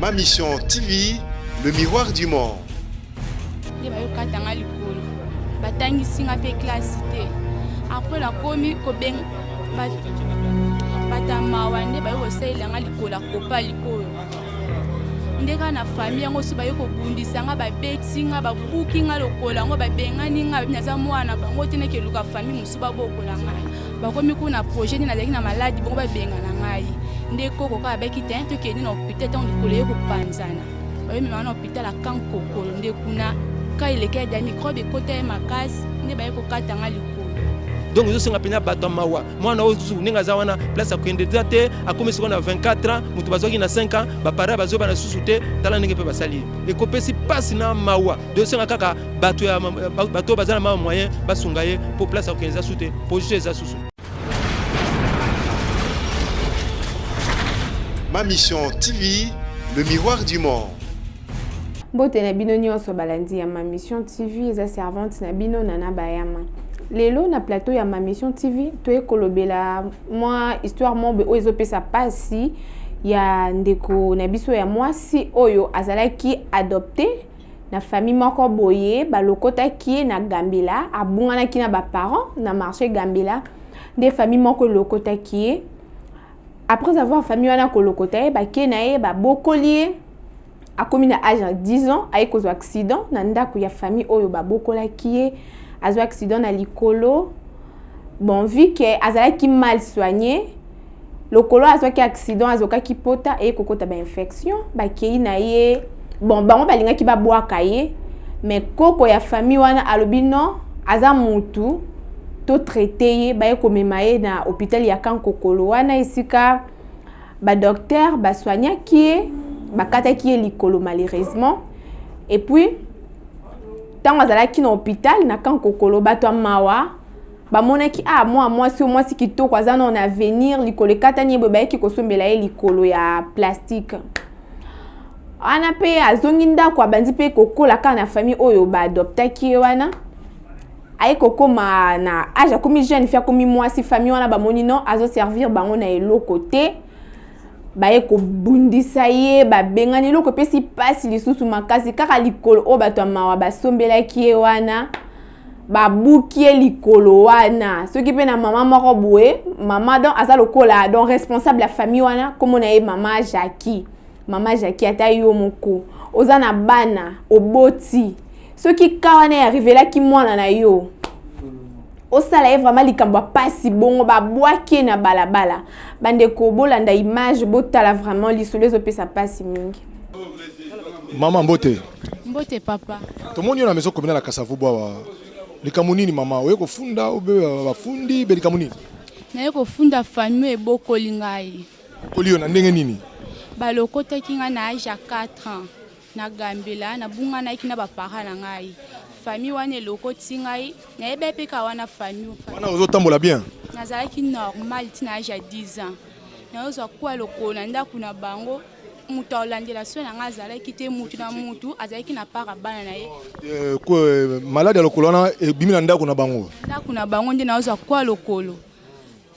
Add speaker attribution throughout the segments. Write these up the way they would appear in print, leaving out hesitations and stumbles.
Speaker 1: Ma Mission TV, le miroir du monde.
Speaker 2: Après la commis, ndeka na famille yango so baye ko bundisa nga ba betinga ba bookinga lokola ngo ba bengani nga binyaza mwana bango tene ke luka famille musuba bokola ngai ba komi kuna projet ni na na maladi bongo ba bengana ngai ndeko ko ka ba kitento ke ni na hôpital ton likolo ko panzana baye mi na hôpital a kanko ko ndekuna ka ile ke ya microbe kote makasi ne baye ko kata nga likolo.
Speaker 3: Donc nous sommes pena bato mawa mwana ozu ninga za wana place ya kuendelea te akomi siko na 24 ans mutu bazoki na 5 ans ba para bazo bana susute tala ninge pe basali e kopesi passe na mawa de senga kaka bato bazana ma moyen basungaye pour place ya kuendelea sute position za susu.
Speaker 1: Ma Mission TV, le miroir du monde.
Speaker 4: Bote na bino nyonso balandi ya Ma Mission TV eza servante na bino Nana Bayama. Lelo na plateau ya Ma Mission TV toye kolobela moi histoire mombe o ezopesa pasi ya ndeko na biso ya mwasi oyo azalaki adopté na famille moko boye balokota ki na Gambela abungana ki na ba parents na marché Gambela des familles moko lokota ki après avoir famille wana kolokota ba ki na ye ba bokolier akomi na âge de 10 ans ayi kozwa accident na ndako ya famille oyo ba bokola ki azo accident na likolo bon vu que azalaki mal soigné lokolo azwaki accident azokaki pota et kokota ba infection ba kei na ye bon bango balingaki ba bwaka ye mais koko ya famille wana alobi non aza mutu to traité ye ba komema ye na hôpital ya Kankokolo wana isika ba docteur ba soignaki ye ba kataki ye likolo malheureusement et puis tant azalaki na hôpital na Kankokolo bato mawa ba monaki moi si kitoko azana on avenir likolo katani bo bayeki kosombela ye likolo ya plastique ana pe azongi ndako abandi pe kokola kana famille oyo ba adoptaki wana ayi kokoma na âge komi jeune fia komi mwasi famille wana ba moni non azo servir bango na eloko te baye ko bundisa ye ba bengani loko pesi pasi lisusu makasi kaka likolo o bato mawa basombela ki wana ba bukie likolo wana soki pe na mama moko boye mama donc asa lokola donc responsable la famille wana comme na ye mama Jackie ata yo moko oza na bana oboti soki kawana ya rivela ki mwana na yo osala ye vraiment likambo pasi bongo ba bwaki na balabala bande ko bolanda image botala vraiment lisolo ezopesa pasi mingi.
Speaker 5: Mama mbote
Speaker 2: papa
Speaker 5: tomoni na maison commune la Kasavu bwa likamunini mama oye kofunda obe bafundi be likamunini
Speaker 2: na ye kofunda famille ebokoli ngai
Speaker 5: kolio na ndenge nini
Speaker 2: balokota kinga na âge 4 ans na Gambela na bunga na ikina ba parents na ngai famille wana lokoti ngai na ebe pe ka wana famille
Speaker 5: wana ozotambola bien
Speaker 2: nazalaki normal tina âge 10 ans na ozo kwa lokona ndako na bango mutu olandela so na ngazalaki te mutu na mutu azalaki na para bana na ye
Speaker 5: ko malade lokolo na bimi na ndako na bango
Speaker 2: nde na ozo kwa lokolo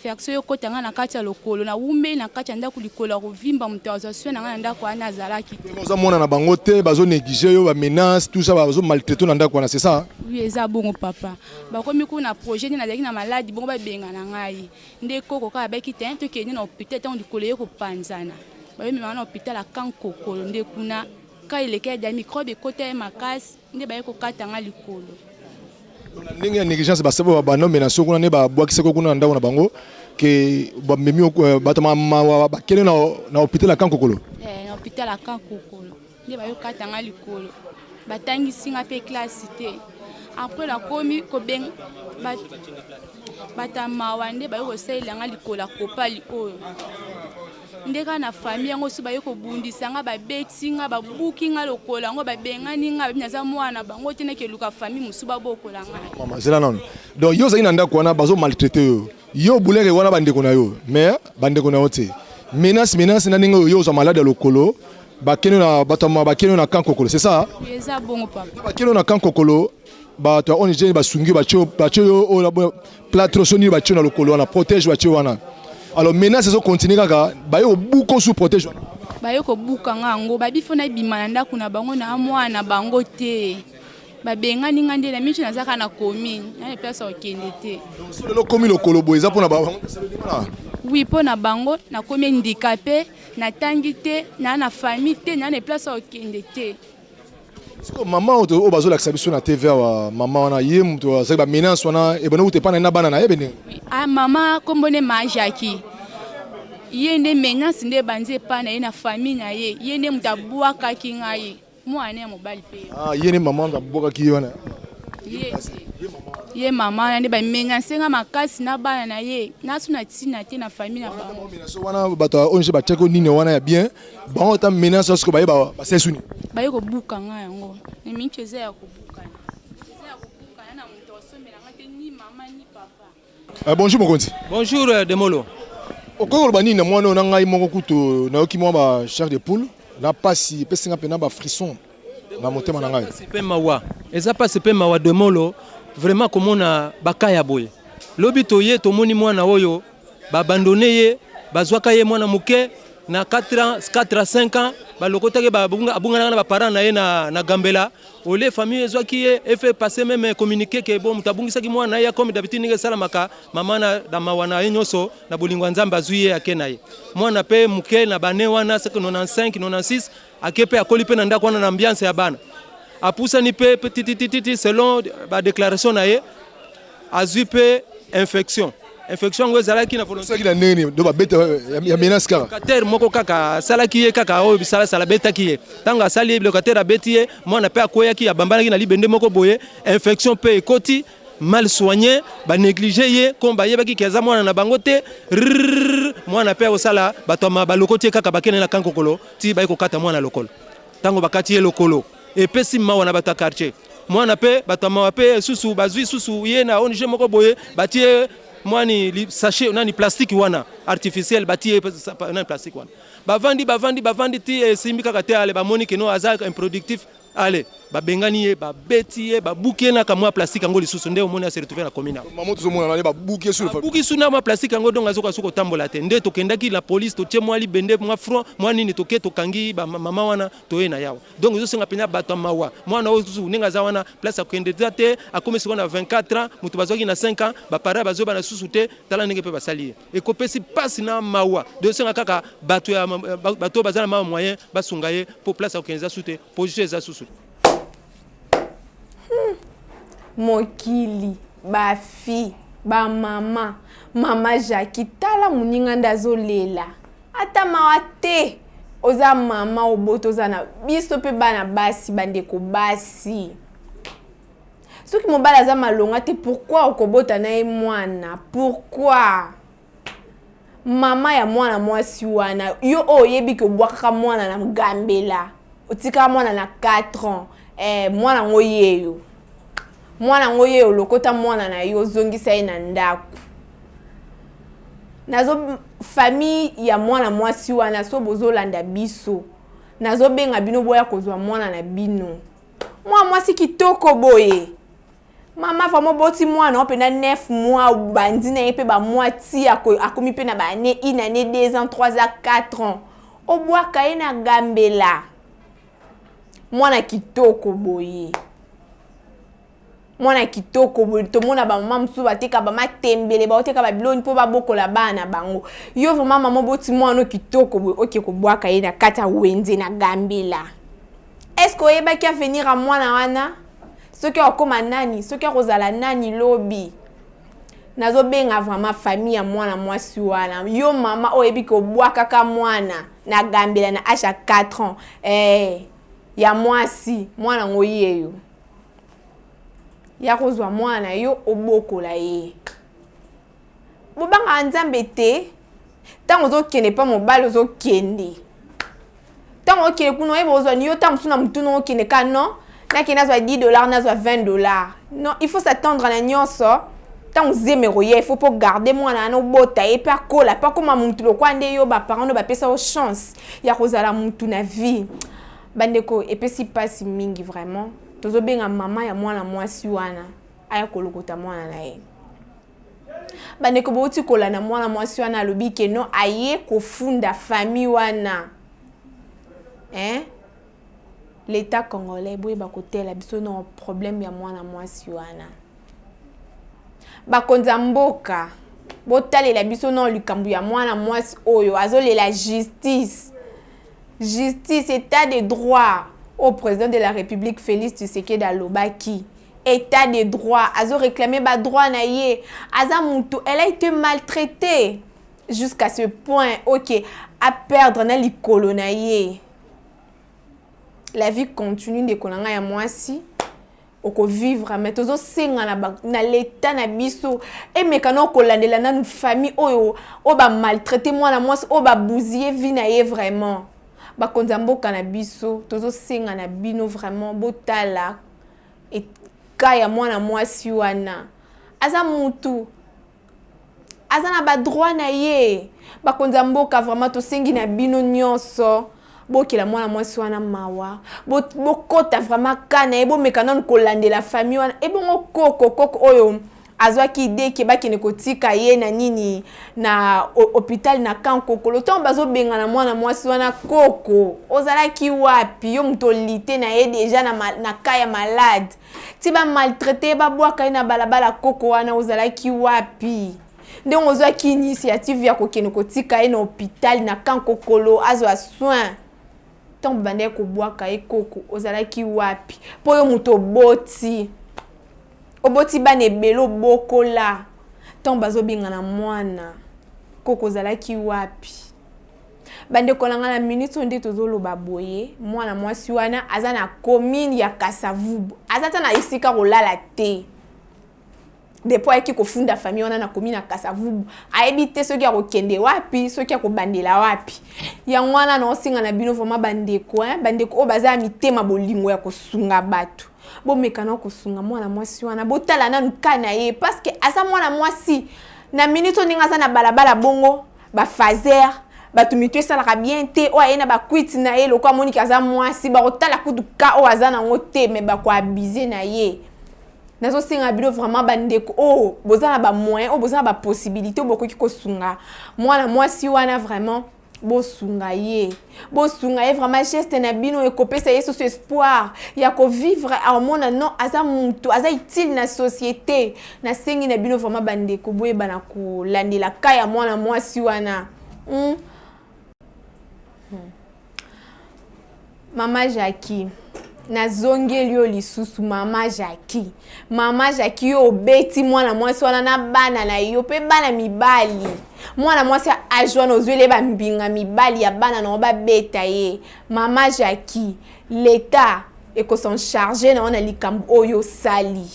Speaker 2: Fiaxo yo kotanga na kati ya lokolo na umbe na kati ya ndako likolo kovimba mutazasio na ndako ana azalaki
Speaker 5: boza mona na bango te bazo négliger yo ba menace tout ça bazo maltraiter na ndako na c'est ça
Speaker 2: oui eza bongo papa bakomi kuna projet na zaki na maladi bongo ba benga na ngai ndeko ko ka ba kitento ke ni na hôpital ton likolo yo ko panzana baye mi na hôpital a Kankokolo ndekuna ka ile ke ya microbe kote makasi nde baye ko katanga likolo.
Speaker 5: Ndenge ya négligence basabo ba nomena soko na ba bwakise ko kuna ndako na bango ke ba memi bato ba kene na hôpital la Kankokolo
Speaker 2: na hôpital la Kankokolo nde ba yo katanga likolo batangisi nga pe classe te après la komi ko beng batama nde ba yo sela nga likolo kopali oyo ndeka na famille yango so baye ko bundisa nga ba betinga ba bookinga lokola ngo ba bengani nga binyaza mwana bango tene ke luka famille musuba bokola nga
Speaker 5: mama zela non donc yo zaina ndako wana bazo maltraiter yo bulenge wana bandeko na yo mais bandeko na ote menace na ningo yo zo malade lokolo bakeno na batama bakeno na Kankokolo c'est ça
Speaker 2: eza bongo papa
Speaker 5: bakeno na Kankokolo bato on je basungi bacho yo o la platrosoni bacho na lokolo wana protège bacho wana. Alors maintenant, c'est ça continue kaka, baye au bouco sous protège.
Speaker 2: baye kobuka ngango babifo na bima na ndako na bango na mwana bango te babengani nga nde na miso nazaka na commune na place okende te
Speaker 5: so lelo komi lokolo boye eza mpona bango
Speaker 2: oui mpo na bango nakomi handicapé natangi te na famille te na place okende te
Speaker 5: siko mama oyo bazolakisa biso na tv awa mama wana ye moto azali bamenance wana ebona ute epa na ye na bana na ye bene
Speaker 2: mama kombone ma Jackie ye nde menace nde banzi epa na ye na famille na ye nde moto abwakaki ngai mwana ya mobali mpe
Speaker 5: ye nde mama wana abwakaki ye wana
Speaker 2: ye mama wana nde bamenace nga makasi na bana na ye naso na ntina te na famille na bango
Speaker 5: wana bato ya ONG batiaki nini wana ya bien bango ata menace siko baye basesuni
Speaker 2: baye kobuka nga yango na mingi eza ya kobuka na moto osomelanga te ni mama ni papa
Speaker 5: bonjour mokonzi
Speaker 3: Bonjour Demolo.
Speaker 5: okoki koloba nini na mwana oyo na ngai moko kutu nayoki mwa ba chair de poule na pasi epesinga mpena bafrisson na motema na ngai
Speaker 3: Sipe mawa. Eza pas sipe mawa Demolo. Vraiment komona bakaya boye. Lobi toye tomoni mwana oyo babandone ye bazwaka ye mwana muke na 4 ans 4 à 5 ans balokotaki abungana na baparents na ye na Gambela ole famille ezwaki ye efe passer même communiquer que bon mutabungisaki mwana ye comme d'habitude ninge salamaka mama na mawana ye nyoso na bolingwa nzambe azwi ye ake na ye mwana pe muke na bane wana 95 96 ake pe akoli pe na ndako wana na ambiance ya bana apusani pe petit selon ba déclaration na ye azwi pe infection ngo ezalaki na volonté
Speaker 5: saki na nini do babeta ya menace kaka
Speaker 3: locataire moko kaka salaki ye kaka oyo bisala betaki ye ntango asali ye locataire abeti ye mwana mpe akweyaki abambanaki na libende moko boye infection mpe ekoti mal soigné banéglige ye comme bayebaki ke aza mwana na bango te mwana mpe akosala bato balokoti ye kaka bakende na kankokolo ti baye kokata mwana lokolo ntango bakati ye lokolo epesi mawa na bato ya quartier mwana mpe bato mawa mpe susu bazwi susu ye na ONG moko boye batie mwani sachet nani plastique wana artificiel batie nani plastique wana bavandi ti simbi kaka te ale bamoni ke no aza improductif ale babengani ye babeti ye babuki na kamwa plastique ngo lisusu nde omoni se retrouver na commune
Speaker 5: maman tozomona na babuki sur le
Speaker 3: buki suna ma plastique ngo donga zoka suko tambola te nde tokendaki la police to tie mwali bende mwa front mwani ni toke tokangi ba mama wana toye na yawa donc zo senga penya bato mawa mwana ozu ninga za wana place akendeza te akomesi kona 24 ans mutu bazwaki na 5 ans ba para bazo bana susu te tala ndenge pe basali e kopesi passe na mawa de senga kaka bato bazana ma moyen basunga ye pour place akendeza sute position za susu
Speaker 4: mokili bafi bamama mama Jackie tala moninga nde azolela ata mawa te oza mama oboto oza na biso mpe bana basi bandeko basi soki mobali aza malonga te pourquoi okobota na ye mwana pourquoi mama ya mwana mwasi wana yo oyebi ke obwakaka mwana na Gambela otikaka mwana na 4 ans mwana ngo yeyo mwana ngo yeyo lokota mwana na yo zongisa ye na ndako nazo famille ya mwana mwasi wana so bozolanda biso nazo benga bino boya kozwa mwana na bino mwana mwasi kitoko boye mama famo boti mwana opena 9 mois bandi na ye pe ba moitié akomi pe na ba année 1 année 2 ans 3 ans 4 ans obwaka ye na Gambela mwana kitoko boye mwana kitoko boye tomona ba mama musu bateka ba matembele ba oteka ba biloni po ba bokola bana bango yo vraiment mama boti mwana kitoko boye oke ko bwaka ye na kata wenze na Gambela est-ce que oyeba ki avenir a mwana wana soki akoma nani soki akozala nani lobi nazo benga vraiment famille ya mwana mwasi wana yo mama oyebi ko bwaka ka mwana na Gambela na âge 4 ans ya mwasi mwana ngo yeyo ya kozwa mwana yo obokola ye bobanga nzambe te tango ozokende pa mobali ozokende tango okende kuno yeba ozwa ni yo tango suna mutuno okende ka non nakende nazwa $10 nazwa $20 non il faut s'attendre na nyonso tango zemero ye il faut pas garder mwana na obota ye pa kola pa koma mutu lokwa nde yo ba parents no ba pesa o chance ya kozala mutu na vie bandeko epesi pasi mingi vraiment tozobenga mama ya mwana mwasi wana aya kolokota mwana na ye bandeko bouti kola na mwana mwasi wana alobi ke no aye kofunda famille wana hein l'état congolais boye bakotela biso na problème ya mwana mwasi wana bakonza mboka botalela biso na likambo ya mwana mwasi oyo azolela justice état de droit au président de la République Félix Tshisekedi Alobaki état de droit azo réclamer ba droit na ye aza mutu elle a été maltraitée jusqu'à ce point OK à perdre na likolo na ye. La vie continue de konanga ya mwasi oko vivre mais tozo senga na l'état na biso et mekano kolandela na famille oyo o ba maltraiter mwana mwasi o ba bousiller vie na ye vraiment ba konza mboka na biso tozo senga na bino vraiment botala et kaya mwana mwasi wana aza mutu aza na ba droit na ye ba konza mboka vraiment to sengi na bino nyonso bokela mwana mwasi wana mawa bokota vraiment kana ebo mekana kolandela famille wana ebongo koko oyo azwaki ide ke bakene kotika ye na nini na hôpital na Kankokolo to bazo benga na mwana mwasi wana koko ozalaki wapi yo mutolite na ye déjà na kaya malade ti ba maltraiter ba bwaka na balabala koko wana ozalaki wapi ndenge ozwaki initiative ya kokene kotika ye na hôpital na Kankokolo azwa soin tant bande ko bwaka e koko ozalaki wapi po yo muto oboti bane belo bokola tant bazo binga na mwana koko ozalaki wapi bande kolanga na minute nde tozoloba boye mwana mwasi wana aza na commune ya Kasavubu azata na isika kolala te depuis aki kofunda famille wana na commune ya Kasavubu aebite soki ya kokende wapi soki ya kobandela wapi ya mwana na osinga na bino vraiment bandeko o baza mitema bolingo ya kosunga bato bomekana kosunga mwana mwasi wana botala na nkana ye parce que asa mwana mwasi na minute ninga za na balabala bongo ba fazer batu mitu salaka bien te o ayena ba quit na ye lokwa moni kaza mwasi ba kotala kuduka o azana ngote me ba ko abiser na ye nazo singa bino vraiment bandeko o bozana ba moyen o bozana ba possibilité bokoki kosunga mwana mwasi wana vraiment bosunga ye vraiment geste na bino ekopesa yesu ce espoir ya ko vivre harmonie non aza muntu aza utile na société na sengi na bino vraiment bandeko boye bana ko landela kaya mwana mwasi wana Mama Jackie na zongeli yo lisusu mama Jackie yo obeti mwana mwasi wana na bana na yo pe bana mibali mwana mwasi ajwa no zwele ba mbinga mibali ya bana na ba beta ye mama Jackie l'état eko s'en charger na ona likambo oyo sali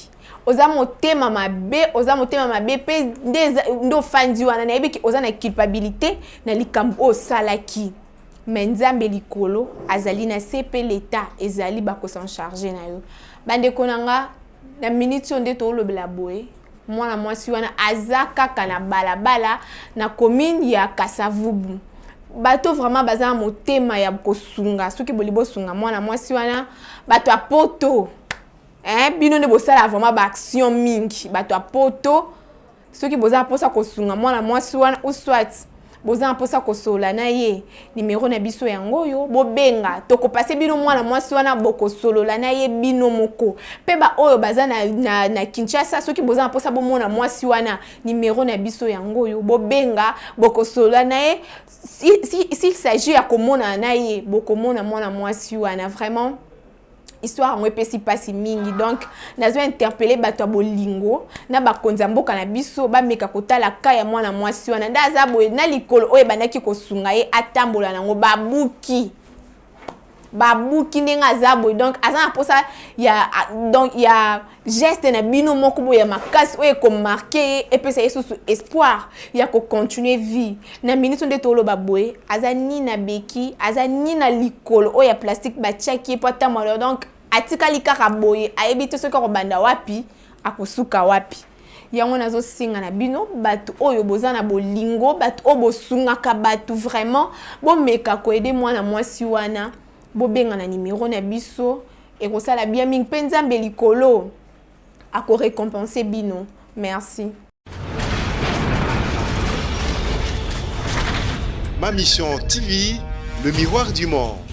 Speaker 4: oza motema mabe pe ndo fandi wana na yebiki oza na culpabilité na likambo o salaki Menzambe likolo azali na CP l'état ezali bako s'en charger na yo bande konanga na minute onde to lobela boye mwana mwasi wana azaka kana balabala na commune ya Kasavubu bato vraiment baza motema ya kosunga soki bolibo sunga mwana mwasi wana bato apoto bino ne bosala vraiment ba action mingi bato apoto soki boza posa kosunga mwana mwasi wana ou soit boza mposa kosola na ye numéro na biso yango yo bobenga toko passer bino mwana mwasi wana boko solola na ye bino moko pe ba oyo baza na Kinshasa soki boza mposa bomona mwasi wana numéro na biso yango yo bobenga boko solola na ye s'il s'agit ya komona na ye boko mona mwana mwasi wana vraiment histoire ngwe pesi pasi mingi donc nazo interpeller bato bolingo na bakonza mboka na biso ba meka kotala kaya mwana mwasi wana ndaza boye na likolo oye bandaki kosunga ye atambola nango babuki ndenga za boye donc azana posa ya donc ya geste na bino moko boye ya makasi oye ko marquer et pesa yesu espoir ya ko continuer vie na minute nde tolo baboye azani na beki azani na likolo oye ya plastique ba chaki po tambola donc atika likaka boye ayebite soki ko banda wapi akosuka wapi yango nazo singa na bino bato oyo bozana bolingo bato o bosunga ka bato vraiment bomeka ko aider mwana mwasi wana bobenga na numéro na biso et ko sala bien ming penzambe likolo ako récompenser bino merci.
Speaker 1: Ma mission TV, le miroir du monde.